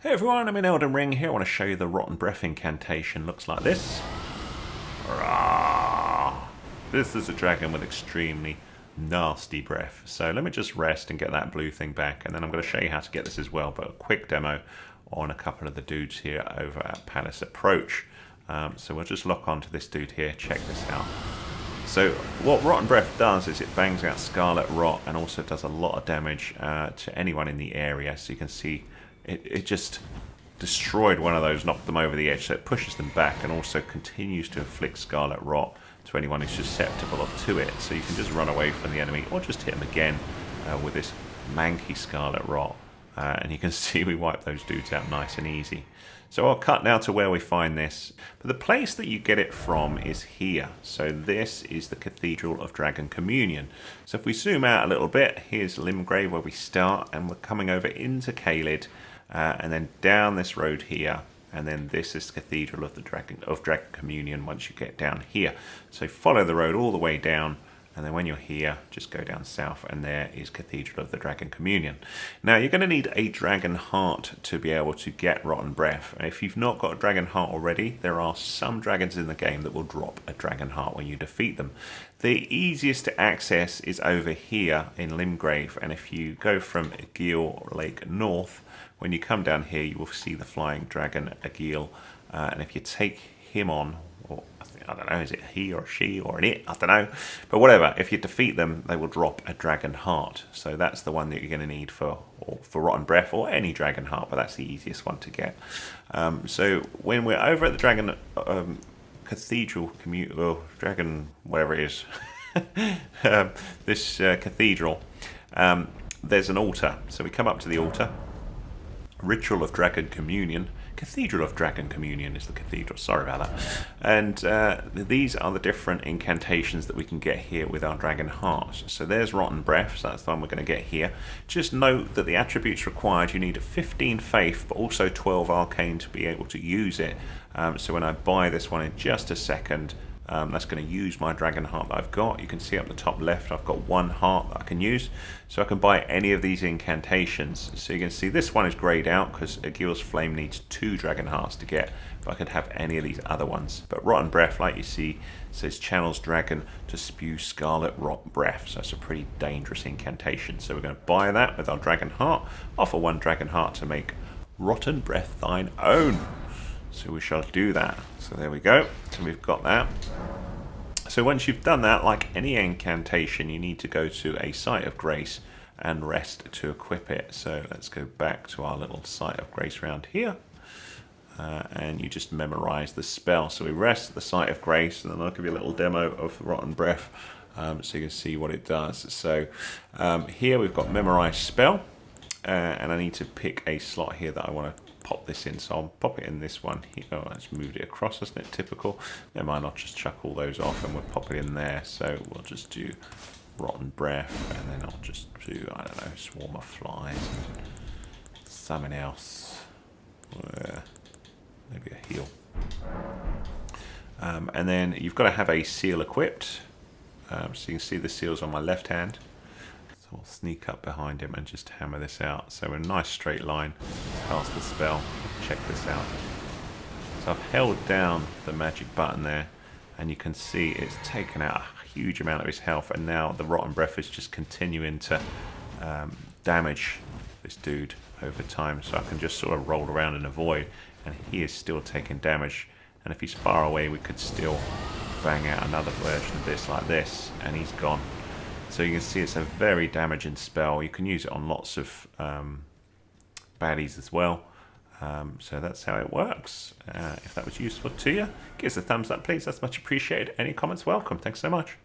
Hey everyone, I'm in Elden Ring here. I want to show you the Rotten Breath Incantation. Looks like this. Rah! This is a dragon with extremely nasty breath. So let me just rest and get that blue thing back, and then I'm going to show you how to get this as well, but a quick demo on a couple of the dudes here over at Palace Approach. So we'll just lock onto this dude here. Check this out. So what Rotten Breath does is it bangs out Scarlet Rot and also does a lot of damage to anyone in the area. So you can see it just destroyed one of those, knocked them over the edge, so it pushes them back and also continues to inflict Scarlet Rot to anyone who's susceptible to it. So you can just run away from the enemy or just hit them again with this manky Scarlet Rot. And you can see we wipe those dudes out nice and easy. So I'll cut now to where we find this. But the place that you get it from is here. So this is the Cathedral of Dragon Communion. So if we zoom out a little bit, here's Limgrave where we start, and we're coming over into Caelid, and then down this road here. And then this is the Cathedral of the Dragon Communion once you get down here. So follow the road all the way down. And then when you're here, just go down south, and there is Cathedral of the Dragon Communion. Now, you're going to need a dragon heart to be able to get Rotten Breath. And if you've not got a dragon heart already, there are some dragons in the game that will drop a dragon heart when you defeat them. The easiest to access is over here in Limgrave, and if you go from Aegil Lake north, when you come down here, you will see the flying dragon Aegil, and if you take him on, or I don't know, is it he or she or an it? I don't know. But whatever, if you defeat them, they will drop a dragon heart. So that's the one that you're going to need for Rotten Breath, or any dragon heart, but that's the easiest one to get. So when we're over at the Dragon Cathedral, Dragon, whatever it is, this cathedral, there's an altar. So we come up to the altar. Ritual of Dragon Communion. Cathedral of Dragon Communion is the cathedral, sorry about that. And these are the different incantations that we can get here with our dragon hearts. So there's Rotten Breath, so that's the one we're going to get here. Just note that the attributes required, you need 15 faith, but also 12 arcane to be able to use it. So when I buy this one in just a second, that's going to use my dragon heart that I've got. You can see up the top left I've got one heart that I can use, so I can buy any of these incantations. So you can see this one is greyed out because Aegil's Flame needs 2 dragon hearts to get, but I could have any of these other ones. But Rotten Breath, like you see, says channels dragon to spew scarlet rot breath, so it's a pretty dangerous incantation. So we're going to buy that with our dragon heart, offer 1 dragon heart to make Rotten Breath thine own. So we shall do that. So there we go. So we've got that. So once you've done that, like any incantation, you need to go to a site of grace and rest to equip it. So let's go back to our little site of grace around here. And you just memorize the spell. So we rest at the site of grace, and then I'll give you a little demo of Rotten Breath so you can see what it does. So here we've got memorize spell, and I need to pick a slot here that I want to pop this in, so I'll pop it in this one here. Oh, let's move it across, isn't it typical? Never mind, I'll just chuck all those off and we'll pop it in there. So we'll just do Rotten Breath, and then I'll just do, I don't know, Swarm of Flies, something else, maybe a heal. And then you've got to have a seal equipped, so you can see the seals on my left hand. So we'll sneak up behind him and just hammer this out. So in a nice straight line, cast the spell. Check this out. So I've held down the magic button there, and you can see it's taken out a huge amount of his health, and now the Rotten Breath is just continuing to damage this dude over time. So I can just sort of roll around and avoid, and he is still taking damage. And if he's far away, we could still bang out another version of this like this, and he's gone. So you can see it's a very damaging spell. You can use it on lots of baddies as well. So that's how it works. If that was useful to you, give us a thumbs up please, that's much appreciated. Any comments welcome. Thanks so much.